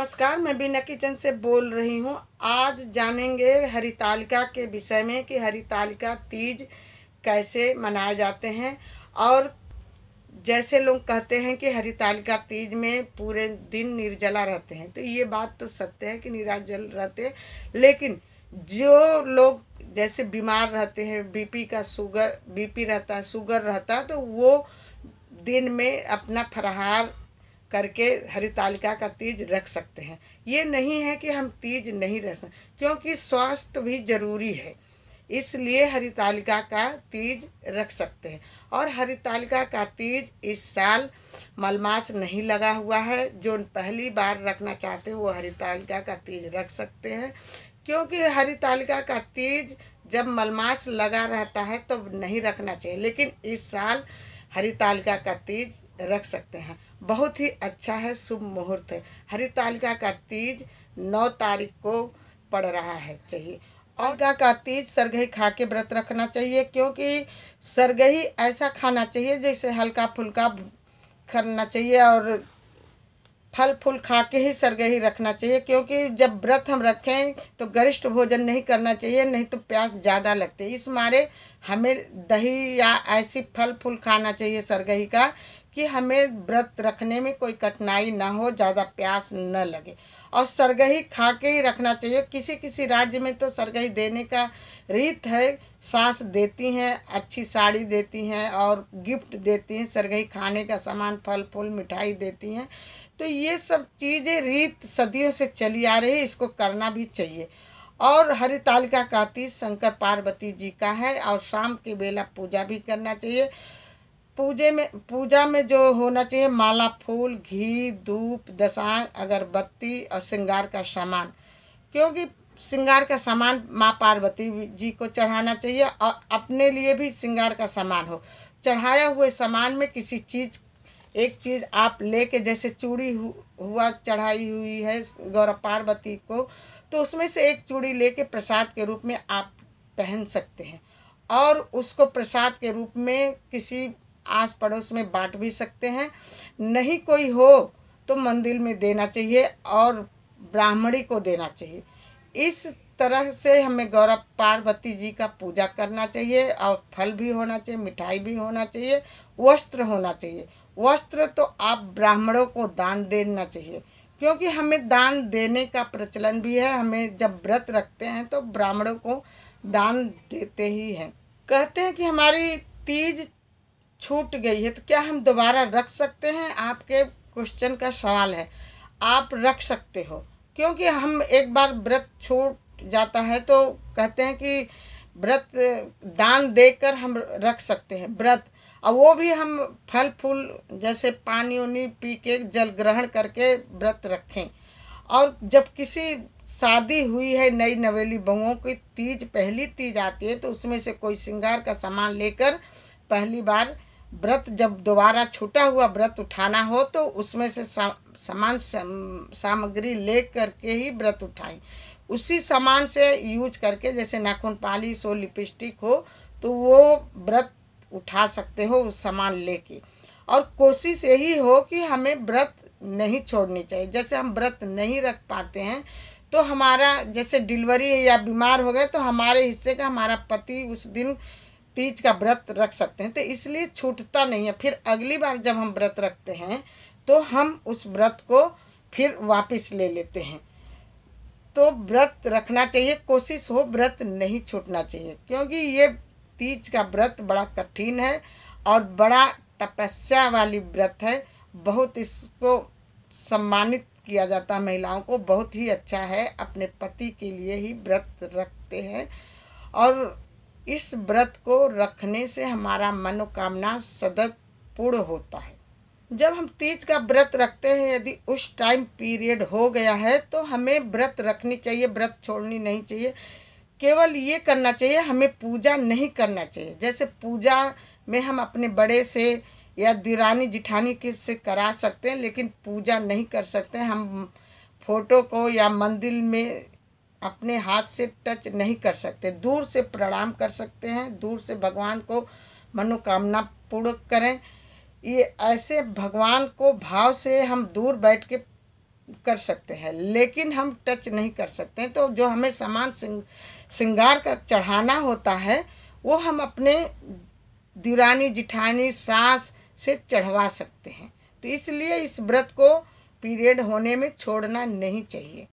नमस्कार, मैं बीना किचन से बोल रही हूँ। आज जानेंगे हरितालिका के विषय में कि हरितालिका तीज कैसे मनाए जाते हैं। और जैसे लोग कहते हैं कि हरितालिका तीज में पूरे दिन निर्जला रहते हैं, तो ये बात तो सत्य है कि निर्जल रहते हैं। लेकिन जो लोग जैसे बीमार रहते हैं, बीपी रहता है, शुगर रहता है, तो वो दिन में अपना फलाहार करके हरितालिका का तीज रख सकते हैं। ये नहीं है कि हम तीज नहीं रख सकते, क्योंकि स्वास्थ्य भी जरूरी है, इसलिए हरितालिका का तीज रख सकते हैं। और हरितालिका का तीज इस साल मलमास नहीं लगा हुआ है। जो पहली बार रखना चाहते हैं वो हरितालिका का तीज रख सकते हैं, क्योंकि हरितालिका का तीज जब मलमास लगा रहता है तो नहीं रखना चाहिए, लेकिन इस साल हरितालिका का तीज रख सकते हैं। बहुत ही अच्छा है, शुभ मुहूर्त है। हरितालिका का तीज 9 तारीख को पड़ रहा है चाहिए। और का तीज सरगही खा के व्रत रखना चाहिए, क्योंकि सरगही ऐसा खाना चाहिए जैसे हल्का फुल्का करना चाहिए, और फल फूल खा के ही सरगही रखना चाहिए। क्योंकि जब व्रत हम रखें तो गरिष्ठ भोजन नहीं करना चाहिए, नहीं तो प्यास ज़्यादा लगती है। इस मारे हमें दही या ऐसी फल फूल खाना चाहिए सरगही का, कि हमें व्रत रखने में कोई कठिनाई ना हो, ज़्यादा प्यास न लगे। और सरगही खा के ही रखना चाहिए। किसी किसी राज्य में तो सरगही देने का रीत है, सास देती हैं, अच्छी साड़ी देती हैं और गिफ्ट देती हैं, सरगही खाने का सामान, फल फूल मिठाई देती हैं। तो ये सब चीज़ें रीत सदियों से चली आ रही है, इसको करना भी चाहिए। और हरितालिका का तीज शंकर पार्वती जी का है, और शाम के बेला पूजा भी करना चाहिए। पूजा में जो होना चाहिए, माला, फूल, घी, धूप, दसांग, अगरबत्ती और श्रृंगार का सामान। क्योंकि श्रृंगार का सामान माँ पार्वती जी को चढ़ाना चाहिए, और अपने लिए भी श्रृंगार का सामान हो। चढ़ाया हुए सामान में एक चीज़ आप लेके, जैसे चूड़ी हुआ चढ़ाई हुई है गौरा पार्वती को, तो उसमें से एक चूड़ी लेके प्रसाद के रूप में आप पहन सकते हैं, और उसको प्रसाद के रूप में किसी आस पड़ोस में बांट भी सकते हैं। नहीं कोई हो तो मंदिर में देना चाहिए और ब्राह्मणी को देना चाहिए। इस तरह से हमें गौरा पार्वती जी का पूजा करना चाहिए। और फल भी होना चाहिए, मिठाई भी होना चाहिए, वस्त्र होना चाहिए। वस्त्र तो आप ब्राह्मणों को दान देना चाहिए, क्योंकि हमें दान देने का प्रचलन भी है। हमें जब व्रत रखते हैं तो ब्राह्मणों को दान देते ही हैं। कहते हैं कि हमारी तीज छूट गई है, तो क्या हम दोबारा रख सकते हैं? आपके क्वेश्चन का सवाल है। आप रख सकते हो, क्योंकि हम एक बार व्रत छूट जाता है तो कहते हैं कि व्रत दान देकर हम रख सकते हैं व्रत। और वो भी हम फल फूल जैसे पानी उनी पी के, जल ग्रहण करके व्रत रखें। और जब किसी शादी हुई है, नई नवेली बहुओं की तीज, पहली तीज आती है, तो उसमें से कोई श्रृंगार का सामान लेकर पहली बार व्रत, जब दोबारा छूटा हुआ व्रत उठाना हो तो उसमें से सामग्री ले करके ही व्रत उठाएं। उसी सामान से यूज करके, जैसे नाखून पालिश हो, लिपस्टिक हो, तो वो व्रत उठा सकते हो उस सामान लेके। और कोशिश यही हो कि हमें व्रत नहीं छोड़नी चाहिए। जैसे हम व्रत नहीं रख पाते हैं तो हमारा जैसे डिलीवरी है या बीमार हो गए, तो हमारे हिस्से का हमारा पति उस दिन तीज का व्रत रख सकते हैं, तो इसलिए छूटता नहीं है। फिर अगली बार जब हम व्रत रखते हैं तो हम उस व्रत को फिर वापस ले लेते हैं। तो व्रत रखना चाहिए, कोशिश हो व्रत नहीं छूटना चाहिए, क्योंकि ये तीज का व्रत बड़ा कठिन है और बड़ा तपस्या वाली व्रत है। बहुत इसको सम्मानित किया जाता है, महिलाओं को बहुत ही अच्छा है, अपने पति के लिए ही व्रत रखते हैं। और इस व्रत को रखने से हमारा मनोकामना सदैव पूर्ण होता है। जब हम तीज का व्रत रखते हैं, यदि उस टाइम पीरियड हो गया है तो हमें व्रत रखनी चाहिए, व्रत छोड़नी नहीं चाहिए। केवल ये करना चाहिए, हमें पूजा नहीं करना चाहिए। जैसे पूजा में हम अपने बड़े से या दिरानी जिठानी के से करा सकते हैं, लेकिन पूजा नहीं कर सकते। हम फोटो को या मंदिर में अपने हाथ से टच नहीं कर सकते। दूर से प्रणाम कर सकते हैं, दूर से भगवान को मनोकामना पूर्ण करें। ये ऐसे भगवान को भाव से हम दूर बैठ के कर सकते हैं, लेकिन हम टच नहीं कर सकते हैं। तो जो हमें सामान श्रृंगार का चढ़ाना होता है वो हम अपने दिरानी जिठानी सास से चढ़वा सकते हैं। तो इसलिए इस व्रत को पीरियड होने में छोड़ना नहीं चाहिए।